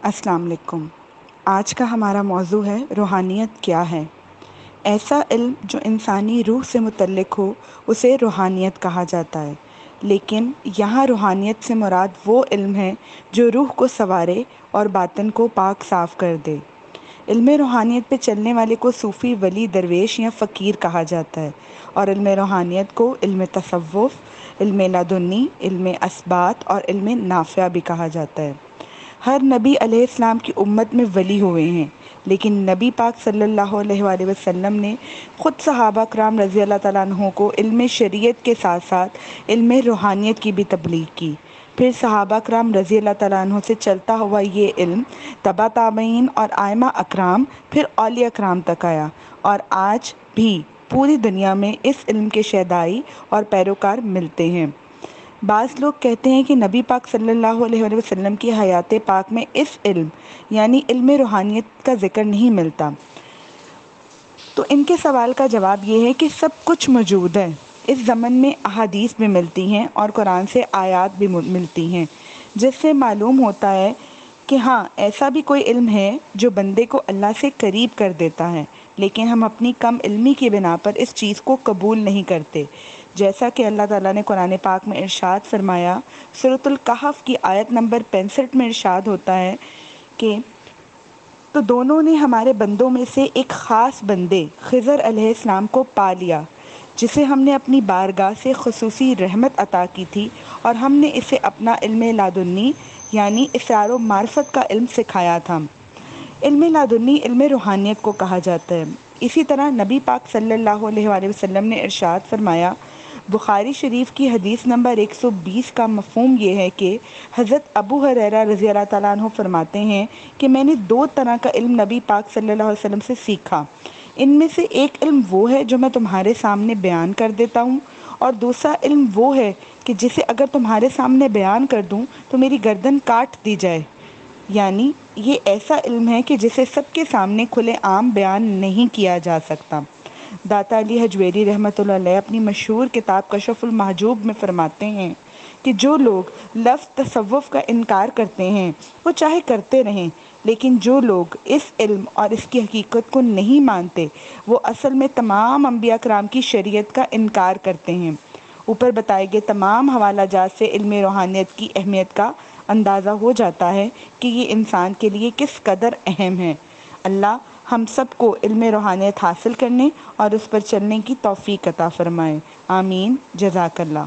السلام علیکم۔ آج کا ہمارا موضوع ہے روحانیت کیا ہے۔ ایسا علم جو انسانی روح سے متعلق ہو اسے روحانیت کہا جاتا ہے، لیکن یہاں روحانیت سے مراد وہ علم ہے جو روح کو سنوارے اور باطن کو پاک صاف کر دے۔ علم روحانیت پہ چلنے والے کو صوفی، ولی، درویش یا فقیر کہا جاتا ہے، اور علم روحانیت کو علم تصوف، علم لدنی، علم اثبات اور علم نافع بھی کہا جاتا ہے۔ ہر نبی علیہ السلام کی امت میں ولی ہوئے ہیں، لیکن نبی پاک صلی اللہ علیہ وآلہ وسلم نے خود صحابہ کرام رضی اللہ تعالیٰ عنہ کو علم شریعت کے ساتھ ساتھ علم روحانیت کی بھی تبلیغ کی۔ پھر صحابہ کرام رضی اللہ تعالیٰ عنہ سے چلتا ہوا یہ علم تبع تابعین اور ائمہ اکرام، پھر اولیاء کرام تک آیا، اور آج بھی پوری دنیا میں اس علم کے شیدائی اور پیروکار ملتے ہیں۔ بعض لوگ کہتے ہیں کہ نبی پاک صلی اللہ علیہ وآلہ وسلم کی حیات پاک میں اس علم یعنی علم روحانیت کا ذکر نہیں ملتا، تو ان کے سوال کا جواب یہ ہے کہ سب کچھ موجود ہے۔ اس زمن میں احادیث بھی ملتی ہیں اور قرآن سے آیات بھی ملتی ہیں، جس سے معلوم ہوتا ہے کہ ہاں، ایسا بھی کوئی علم ہے جو بندے کو اللہ سے قریب کر دیتا ہے، لیکن ہم اپنی کم علمی کی بنا پر اس چیز کو قبول نہیں کرتے۔ جیسا کہ اللہ تعالیٰ نے قرآن پاک میں ارشاد فرمایا، سورۃ الکہف کی آیت نمبر 65 میں ارشاد ہوتا ہے کہ تو دونوں نے ہمارے بندوں میں سے ایک خاص بندے خضر علیہ السلام کو پا لیا، جسے ہم نے اپنی بارگاہ سے خصوصی رحمت عطا کی تھی، اور ہم نے اسے اپنا علم لدنی یعنی اسرار و معرفت کا علم سکھایا تھا۔ علم لدنی علم روحانیت کو کہا جاتا ہے۔ اسی طرح نبی پاک صلی اللہ علیہ وآلہ وسلم نے ارشاد فرمایا، بخاری شریف کی حدیث نمبر 120 کا مفہوم یہ ہے کہ حضرت ابو ہریرہ رضی اللہ تعالیٰ عنہ فرماتے ہیں کہ میں نے 2 طرح کا علم نبی پاک صلی اللہ علیہ وسلم سے سیکھا۔ ان میں سے ایک علم وہ ہے جو میں تمہارے سامنے بیان کر دیتا ہوں، اور دوسرا علم وہ ہے کہ جسے اگر تمہارے سامنے بیان کر دوں تو میری گردن کاٹ دی جائے، یعنی یہ ایسا علم ہے کہ جسے سب کے سامنے کھلے عام بیان نہیں کیا جا سکتا۔ داتا علی حجویری رحمۃ اللہ علیہ اپنی مشہور کتاب کشف المحجوب میں فرماتے ہیں کہ جو لوگ لفظ تصوف کا انکار کرتے ہیں وہ چاہے کرتے رہیں، لیکن جو لوگ اس علم اور اس کی حقیقت کو نہیں مانتے وہ اصل میں تمام انبیاء کرام کی شریعت کا انکار کرتے ہیں۔ اوپر بتائے گئے تمام حوالہ جات سے علم روحانیت کی اہمیت کا اندازہ ہو جاتا ہے کہ یہ انسان کے لیے کس قدر اہم ہے۔ اللہ ہم سب کو علم روحانیت حاصل کرنے اور اس پر چلنے کی توفیق عطا فرمائے۔ آمین۔ جزاک اللہ۔